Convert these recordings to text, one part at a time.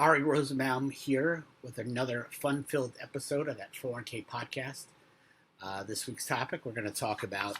Ari Rosenbaum here with another fun-filled episode of that 401k podcast. This week's topic, we're going to talk about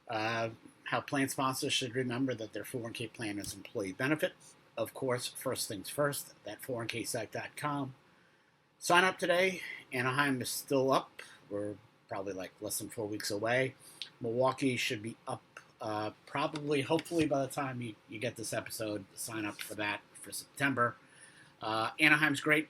uh, how plan sponsors should remember that their 401k plan is employee benefit. Of course, first things first, that 401ksite.com. Sign up today. Anaheim is still up. We're probably like less than 4 weeks away. Milwaukee should be up probably, hopefully, by the time you get this episode. Sign up for that for September. Anaheim's great.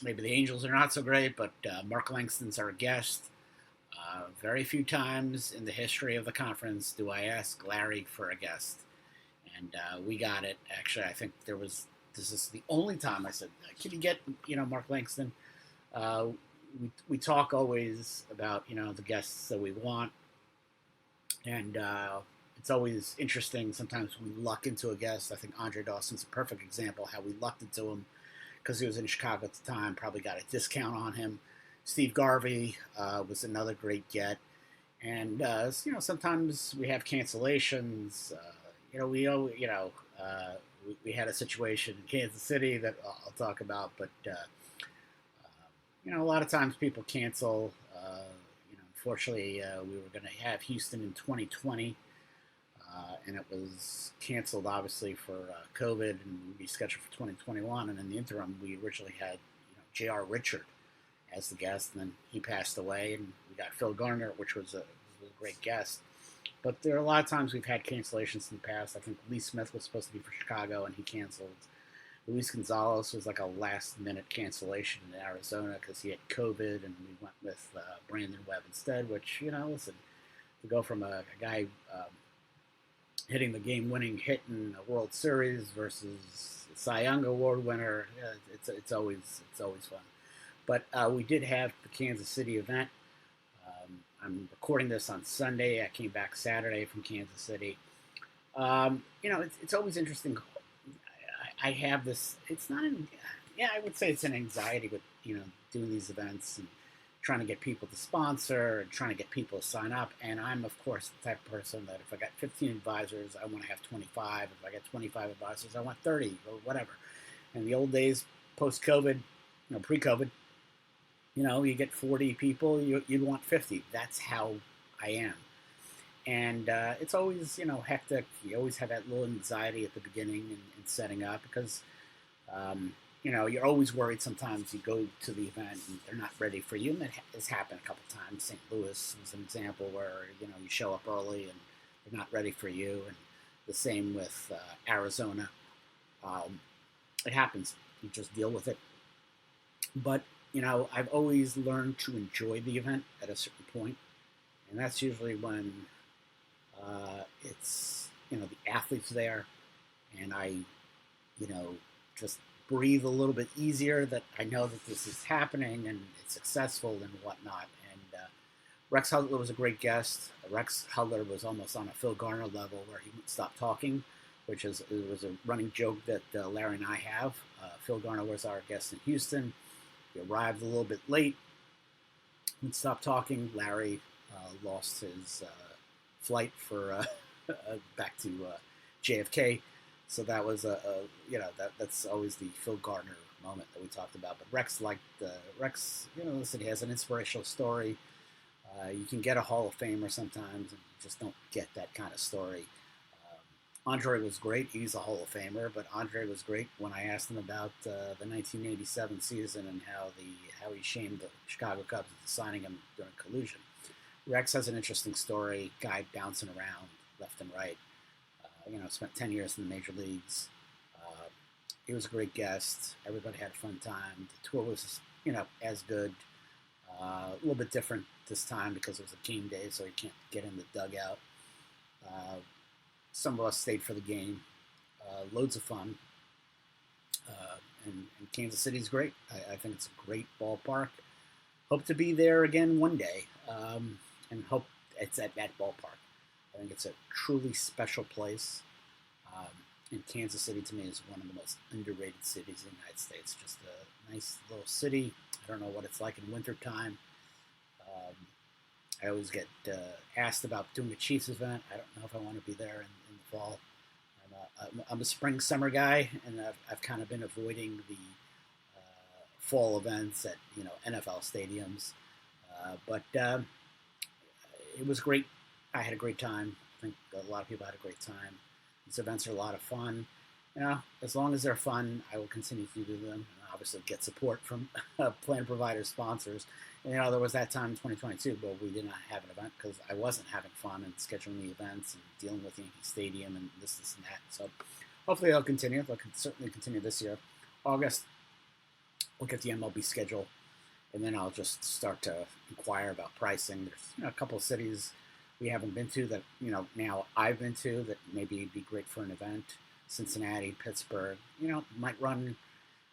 Maybe the Angels are not so great, but Mark Langston's our guest. Very few times in the history of the conference do I ask Larry for a guest. And we got it. Actually, I think this is the only time I said, can you get, Mark Langston? We talk always about, the guests that we want. And it's always interesting. Sometimes we luck into a guest. I think Andre Dawson's a perfect example how we lucked into him because he was in Chicago at the time, probably got a discount on him. Steve Garvey was another great get. And, sometimes we have cancellations. We had a situation in Kansas City that I'll talk about, but, a lot of times people cancel. Unfortunately, we were going to have Houston in 2020. And it was canceled, obviously, for COVID and rescheduled for 2021. And in the interim, we originally had J.R. Richard as the guest, and then he passed away, and we got Phil Garner, which was a great guest. But there are a lot of times we've had cancellations in the past. I think Lee Smith was supposed to be for Chicago, and he canceled. Luis Gonzalez was like a last-minute cancellation in Arizona because he had COVID, and we went with Brandon Webb instead, which, listen, to go from a guy hitting the game-winning hit in a World Series versus a Cy Young Award winner, it's always fun. But we did have the Kansas City event. I'm recording this on Sunday. I came back Saturday from Kansas City. It's always interesting. I have this. It's not I would say it's an anxiety with doing these events and trying to get people to sponsor and trying to get people to sign up. And I'm, of course, the type of person that if I got 15 advisors, I want to have 25. If I got 25 advisors, I want 30 or whatever. In the old days, post-COVID, pre-COVID, you get 40 people, you'd want 50. That's how I am. And it's always, hectic. You always have that little anxiety at the beginning and setting up because you're always worried sometimes you go to the event and they're not ready for you. And that has happened a couple times. St. Louis was an example where, you show up early and they're not ready for you. And the same with Arizona. It happens. You just deal with it. But, I've always learned to enjoy the event at a certain point. And that's usually when it's, the athletes there and I, just breathe a little bit easier that I know that this is happening and it's successful and whatnot. And Rex Hudler was a great guest. Rex Hudler was almost on a Phil Garner level where he would stop talking, it was a running joke that Larry and I have. Phil Garner was our guest in Houston. He arrived a little bit late. He'd stop talking. Larry lost his flight for back to JFK. So that was that's always the Phil Garner moment that we talked about. But Rex listen, he has an inspirational story. You can get a Hall of Famer sometimes and you just don't get that kind of story. Andre was great. He's a Hall of Famer, but Andre was great when I asked him about the 1987 season and how he shamed the Chicago Cubs into signing him during collusion. Rex has an interesting story. Guy bouncing around left and right. Spent 10 years in the major leagues. He was a great guest. Everybody had a fun time. The tour was, as good. A little bit different this time because it was a game day, so you can't get in the dugout. Some of us stayed for the game. Loads of fun. And Kansas City's great. I think it's a great ballpark. Hope to be there again one day. And hope it's at that ballpark. I think it's a truly special place. And Kansas City, to me, is one of the most underrated cities in the United States. Just a nice little city. I don't know what it's like in wintertime. I always get asked about doing a Chiefs event. I don't know if I want to be there in the fall. I'm a spring summer guy, and I've kind of been avoiding the fall events at NFL stadiums. But it was great. I had a great time. I think a lot of people had a great time. These events are a lot of fun. As long as they're fun, I will continue to do them. And obviously, get support from plan providers, sponsors. And, there was that time in 2022 where we did not have an event because I wasn't having fun and scheduling the events and dealing with Yankee Stadium and this, and that. So hopefully they'll continue. They'll certainly continue this year. August, we'll get the MLB schedule, and then I'll just start to inquire about pricing. There's a couple of cities we haven't been to that now I've been to that maybe it'd be great for an event. Cincinnati, Pittsburgh, might run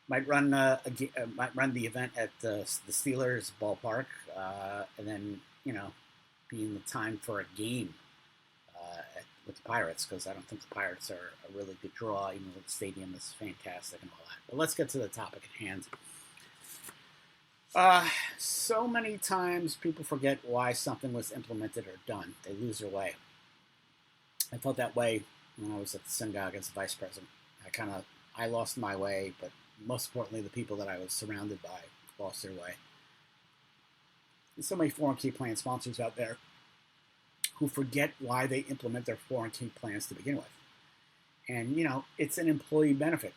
the event at the Steelers ballpark, and then be in the time for a game with the Pirates, because I don't think the Pirates are a really good draw, even though the stadium is fantastic and all that. But let's get to the topic at hand. So many times people forget why something was implemented or done. They lose their way. I felt that way when I was at the synagogue as a vice president. I lost my way, but most importantly, the people that I was surrounded by lost their way. There's so many 401k plan sponsors out there who forget why they implement their 401k plans to begin with. And, it's an employee benefit.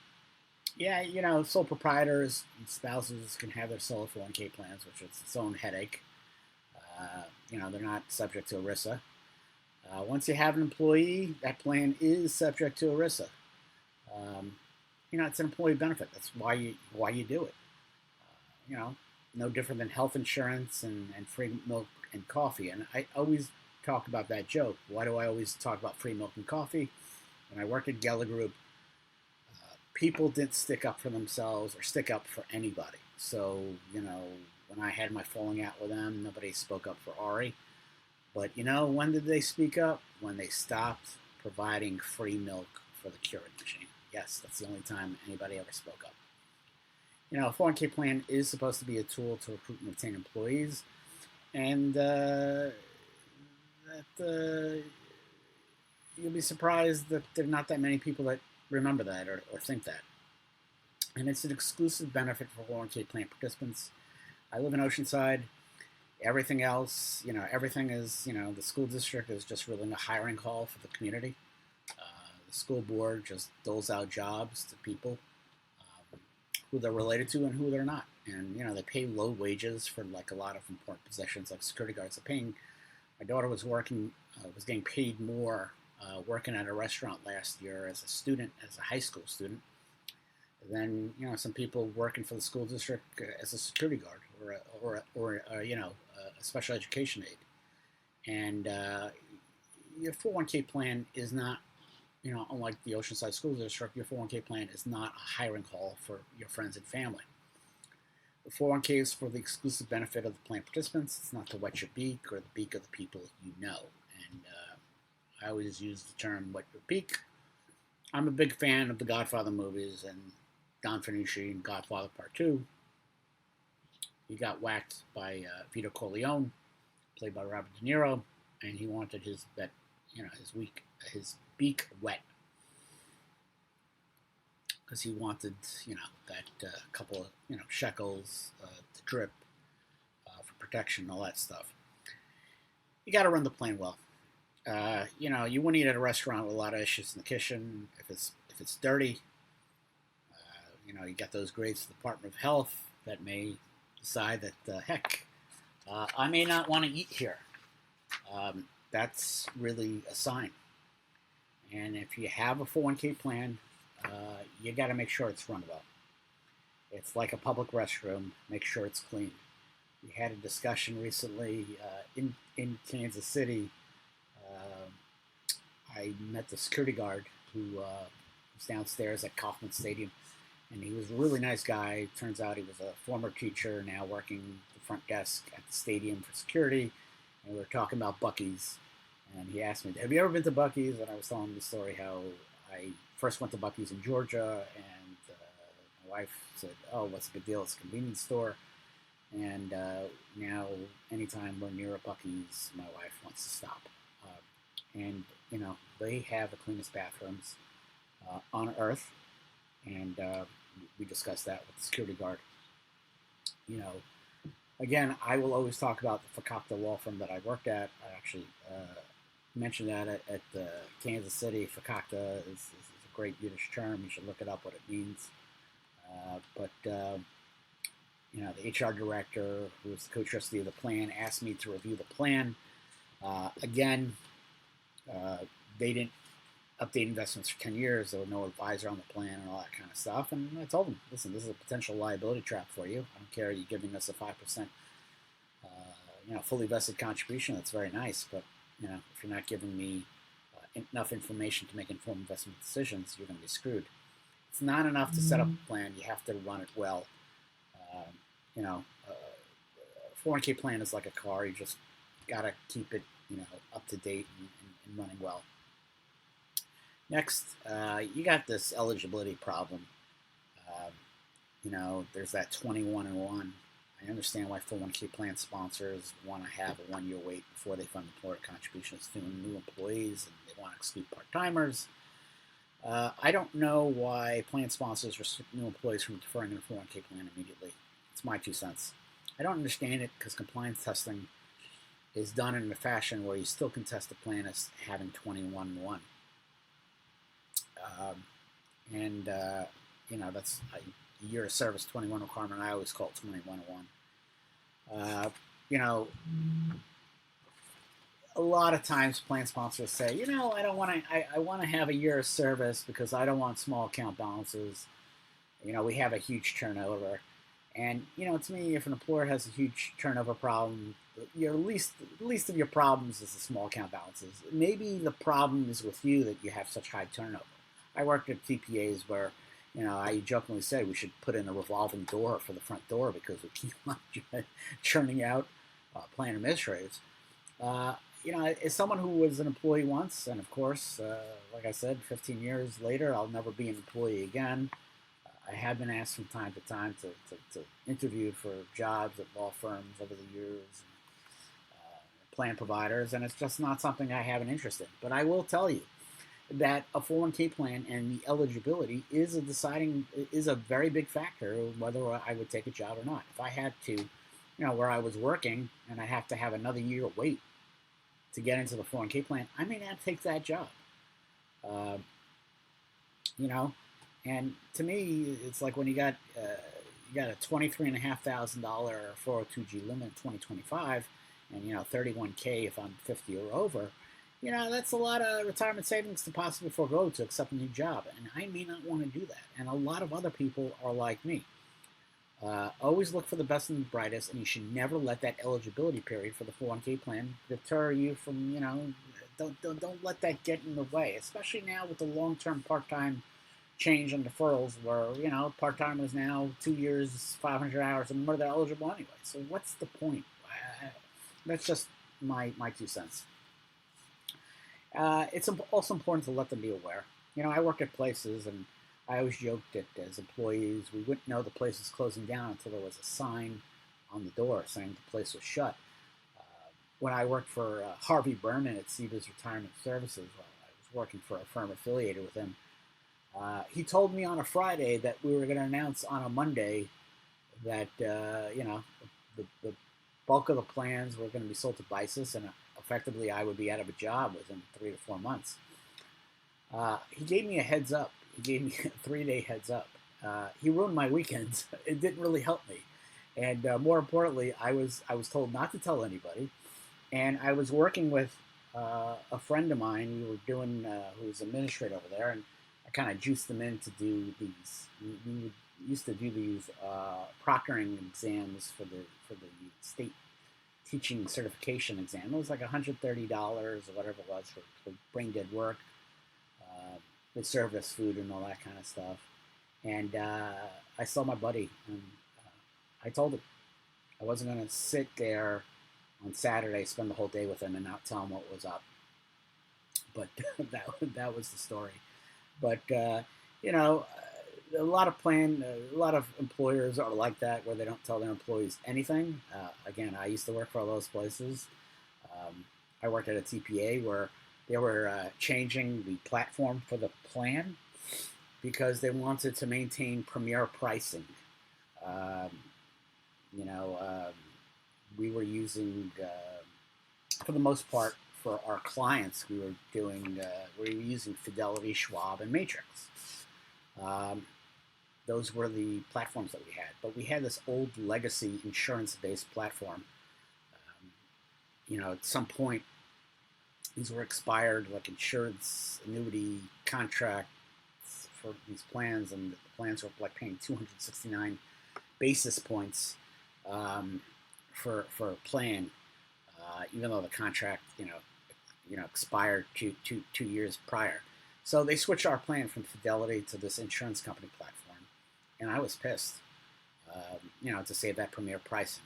Yeah, sole proprietors and spouses can have their solo 401k plans, which is its own headache. They're not subject to ERISA. Once you have an employee, that plan is subject to ERISA. It's an employee benefit. That's why you do it. No different than health insurance and free milk and coffee. And I always talk about that joke. Why do I always talk about free milk and coffee? When I worked at Geller Group, people didn't stick up for themselves or stick up for anybody. So, when I had my falling out with them, nobody spoke up for Ari. But, when did they speak up? When they stopped providing free milk for the Keurig machine. Yes, that's the only time anybody ever spoke up. A 401k plan is supposed to be a tool to recruit and retain employees. And you'll be surprised that there are not that many people that remember that or think that. And it's an exclusive benefit for 401k plan participants. I live in Oceanside. Everything else, everything is, the school district is just really a hiring call for the community. The school board just doles out jobs to people who they're related to and who they're not. And, they pay low wages for a lot of important positions like security guards. My daughter was getting paid more working at a restaurant last year as a high school student, than some people working for the school district as a security guard or a special education aide. And your 401k plan is not, unlike the Oceanside School District, your 401k plan is not a hiring call for your friends and family. The 401k is for the exclusive benefit of the plan participants. It's not to wet your beak or the beak of the people you know. And I always use the term wet your beak. I'm a big fan of the Godfather movies and Don Fanucci in Godfather Part 2. He got whacked by Vito Corleone, played by Robert De Niro, and he wanted his beak wet because he wanted, that couple of, shekels to drip for protection and all that stuff. You got to run the plane well. You wouldn't eat at a restaurant with a lot of issues in the kitchen if it's dirty. You got those grades to the Department of Health that may decide that, heck, I may not want to eat here. That's really a sign. And if you have a 401k plan, you got to make sure it's run well. It's like a public restroom. Make sure it's clean. We had a discussion recently in Kansas City. I met the security guard who was downstairs at Kauffman Stadium, and he was a really nice guy. Turns out he was a former teacher, now working the front desk at the stadium for security. And we were talking about Buc-ee's, and he asked me, "Have you ever been to Buc-ee's?" And I was telling him the story how I first went to Buc-ee's in Georgia, and my wife said, "Oh, what's the big deal? It's a convenience store." And now, anytime we're near a Buc-ee's, my wife wants to stop. And they have the cleanest bathrooms. on Earth, and we discussed that with the security guard. You know, again, I will always talk about the Fakakta law firm that I worked at. I actually mentioned that at Kansas City. Fakakta is a great Yiddish term. You should look it up what it means. But you know, the HR director, who was the co-trustee of the plan, asked me to review the plan. Again, they didn't update investments for 10 years. There was no advisor on the plan and all that kind of stuff. And I told them, listen, this is a potential liability trap for you. I don't care you giving us a 5%, fully vested contribution. That's very nice. But, you know, if you're not giving me enough information to make informed investment decisions, you're going to be screwed. It's not enough to set up a plan. You have to run it well. You know, a 401k plan is like a car. You just got to keep it, up to date and running well. Next, you got this eligibility problem. There's that 21 and 1. I understand why 401k plan sponsors want to have a 1 year wait before they fund employer contributions to new employees, and they want to exclude part-timers. I don't know why plan sponsors restrict new employees from deferring a 401k plan immediately. It's my 2 cents. I don't understand it because compliance testing is done in a fashion where you still can test the plan as having 21-1. That's a year of service 21 requirement. I always call it 21-1. A lot of times plan sponsors say, I don't want to, I want to have a year of service because I don't want small account balances. We have a huge turnover. And, to me, if an employer has a huge turnover problem, your least of your problems is the small account balances. Maybe the problem is with you that you have such high turnover. I worked at TPAs where, I jokingly say we should put in a revolving door for the front door because we keep on churning out plan administrators. As someone who was an employee once, and of course, like I said, 15 years later, I'll never be an employee again. I have been asked from time to time to interview for jobs at law firms over the years, plan providers, and it's just not something I have an interest in. But I will tell you that a 401k plan and the eligibility is a very big factor of whether I would take a job or not. If I had to, where I was working and I have to have another year wait to get into the 401k plan, I may not take that job. And to me, it's like when you got a $23,500 402g limit in 2025, and 31k if I'm 50 or over. That's a lot of retirement savings to possibly forego to accept a new job, and I may not want to do that. And a lot of other people are like me. Always look for the best and the brightest, and you should never let that eligibility period for the 401k plan deter you from, don't let that get in the way, especially now with the long-term part-time change and deferrals where, part-time is now 2 years, 500 hours, and more, they're eligible anyway. So what's the point? That's just my 2 cents. It's also important to let them be aware. I work at places, and I always joked that as employees, we wouldn't know the place was closing down until there was a sign on the door saying the place was shut. When I worked for Harvey Berman at CBIZ Retirement Services, while I was working for a firm affiliated with him, he told me on a Friday that we were going to announce on a Monday that, the bulk of the plans were going to be sold to BISIS, and effectively I would be out of a job within 3 to 4 months. He gave me a heads up. He gave me a 3-day heads up. He ruined my weekends. It didn't really help me. And more importantly, I was told not to tell anybody. And I was working with a friend of mine. We were doing, who was administrator over there, and I kind of juiced them in to do these. We used to do these proctoring exams for the state teaching certification exam. It was like $130 or whatever it was for brain dead work, with service food and all that kind of stuff. And I saw my buddy, and I told him I wasn't going to sit there on Saturday, spend the whole day with him, and not tell him what was up. But that was the story. But a lot of employers are like that, where they don't tell their employees anything. Again, I used to work for all those places. I worked at a TPA where they were changing the platform for the plan because they wanted to maintain premier pricing. Um, you know, we were using, for the most part, for our clients, we were using Fidelity, Schwab, and Matrix. Um, those were the platforms that we had. But we had this old legacy insurance-based platform. At some point, these were expired, like insurance annuity contracts for these plans, and the plans were like paying 269 basis points for a plan, even though the contract, expired two years prior. So they switched our plan from Fidelity to this insurance company platform, and I was pissed, to save that premier pricing.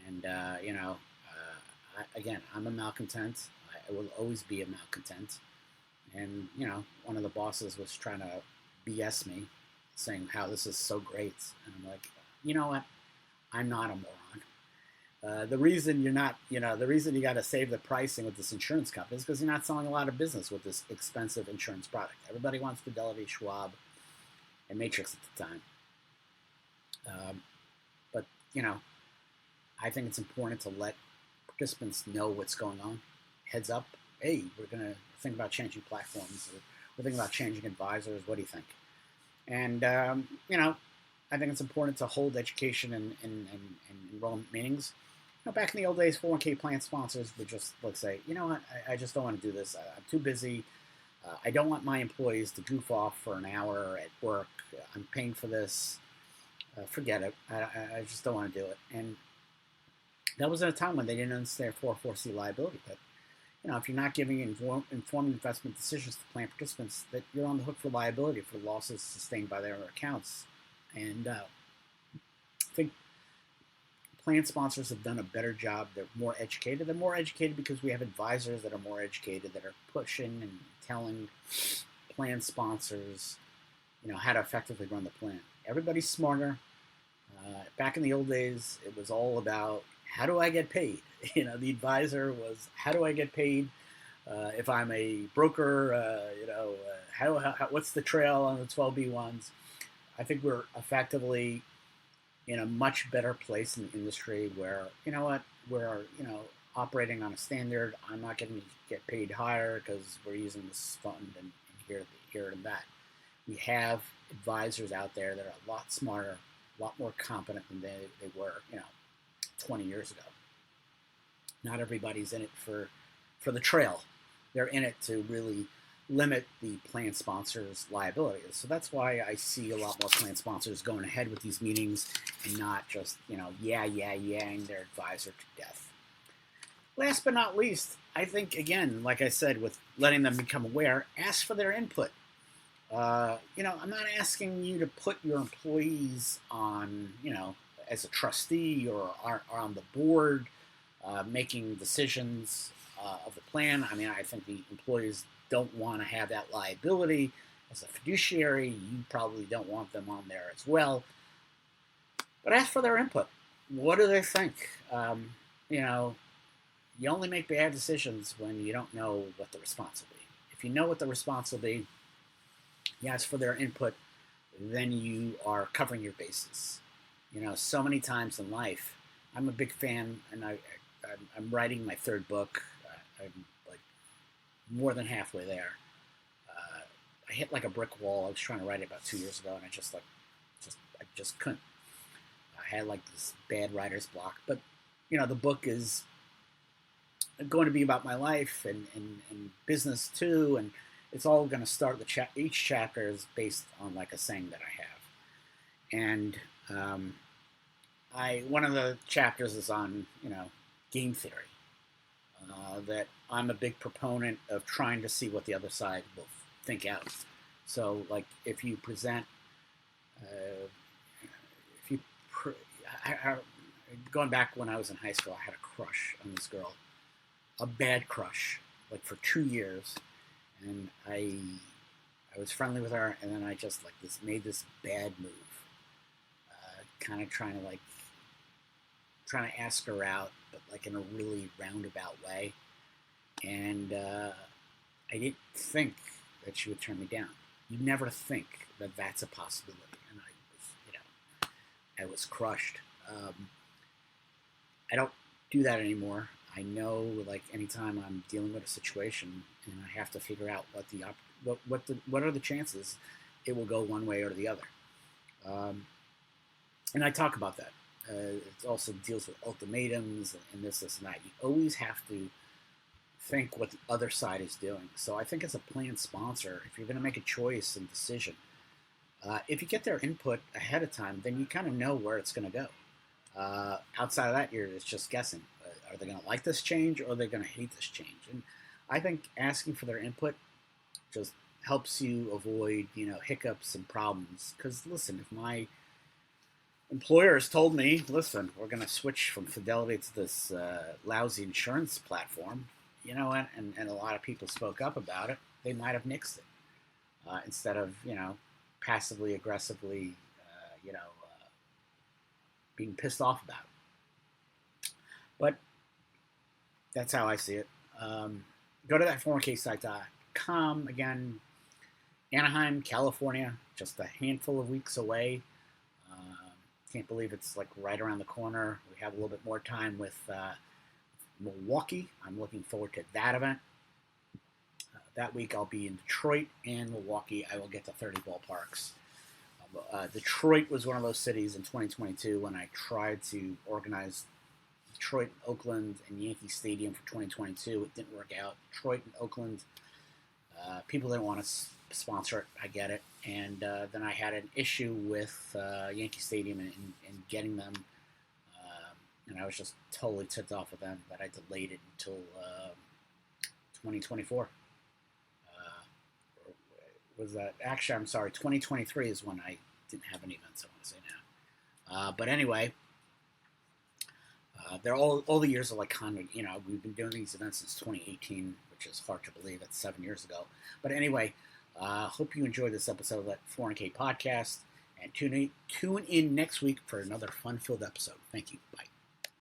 And again, I'm a malcontent. I will always be a malcontent. And one of the bosses was trying to BS me, saying how this is so great, and I'm like, you know what? I'm not a moron. The reason you got to save the pricing with this insurance company is because you're not selling a lot of business with this expensive insurance product. Everybody wants Fidelity, Schwab, and Matrix at the time. But I think it's important to let participants know what's going on. Heads up, hey, we're going to think about changing platforms. Or we're thinking about changing advisors. What do you think? And, I think it's important to hold education and enrollment meetings. Back in the old days, 401k plan sponsors would just say, you know what, I just don't want to do this. I'm too busy. I don't want my employees to goof off for an hour at work. I'm paying for this. Forget it. I just don't want to do it. And that was at a time when they didn't understand 404C liability. But if you're not giving informed investment decisions to plan participants, that you're on the hook for liability for losses sustained by their accounts. And I think plan sponsors have done a better job. They're more educated. They're more educated because we have advisors that are more educated, that are pushing and telling plan sponsors, how to effectively run the plan. Everybody's smarter. Back in the old days, it was all about, how do I get paid? The advisor was, how do I get paid? If I'm a broker, what's the trail on the 12B1s? I think we're effectively in a much better place in the industry where, we're, operating on a standard. I'm not going to get paid higher because we're using this fund and here and that. We have advisors out there that are a lot smarter, a lot more competent than they were, 20 years ago. Not everybody's in it for the trail. They're in it to really limit the plan sponsors' liabilities. So that's why I see a lot more plan sponsors going ahead with these meetings and not just, yaing their advisor to death. Last but not least, I think, again, like I said, with letting them become aware, ask for their input. I'm not asking you to put your employees on, as a trustee or on the board, making decisions of the plan. I mean, I think the employees don't want to have that liability as a fiduciary. You probably don't want them on there as well. But ask for their input. What do they think? You only make bad decisions when you don't know what the response will be. If you know what the response will be, you ask for their input, then you are covering your bases. So many times in life, I'm a big fan, and I'm writing my third book. I'm like more than halfway there. I hit like a brick wall. I was trying to write it about 2 years ago, and I just couldn't. I had like this bad writer's block. But the book is going to be about my life and business too, and it's all going to start. Each chapter is based on like a saying that I have, and one of the chapters is on game theory. That I'm a big proponent of trying to see what the other side will think out. So, like, if you present, going back when I was in high school, I had a crush on this girl, a bad crush, like for 2 years, and I was friendly with her, and then I just made this bad move, kind of trying to ask her out, but like in a really roundabout way. And I didn't think that she would turn me down. You never think that that's a possibility. And I was crushed. I don't do that anymore. I know, like, anytime I'm dealing with a situation and I have to figure out what are the chances it will go one way or the other. And I talk about that. It also deals with ultimatums and this, and that. You always have to think what the other side is doing. So I think as a plan sponsor, if you're going to make a choice and decision, if you get their input ahead of time, then you kind of know where it's going to go. Outside of that, it's just guessing. Are they going to like this change, or are they going to hate this change? And I think asking for their input just helps you avoid, hiccups and problems. Because listen, if my employer has told me, listen, we're going to switch from Fidelity to this lousy insurance platform, and a lot of people spoke up about it, they might have nixed it instead of, passively, aggressively, being pissed off about it. But that's how I see it. Go to that 401ksite.com. Again, Anaheim, California, just a handful of weeks away. Can't believe it's like right around the corner. We have a little bit more time with Milwaukee. I'm looking forward to that event. That week I'll be in Detroit and Milwaukee. I will get to 30 ballparks. Detroit was one of those cities in 2022 when I tried to organize Detroit, Oakland, and Yankee Stadium for 2022. It didn't work out. Detroit and Oakland, people didn't want to sponsor it. I get it. And then I had an issue with Yankee Stadium and getting them. And I was just totally ticked off with them that I delayed it until 2024. Was that actually? I'm sorry. 2023 is when I didn't have any events. I want to say now. But anyway, they're all the years are like kind of, we've been doing these events since 2018, which is hard to believe. That's 7 years ago. But anyway, hope you enjoyed this episode of that 401k podcast, and tune in next week for another fun-filled episode. Thank you. Bye.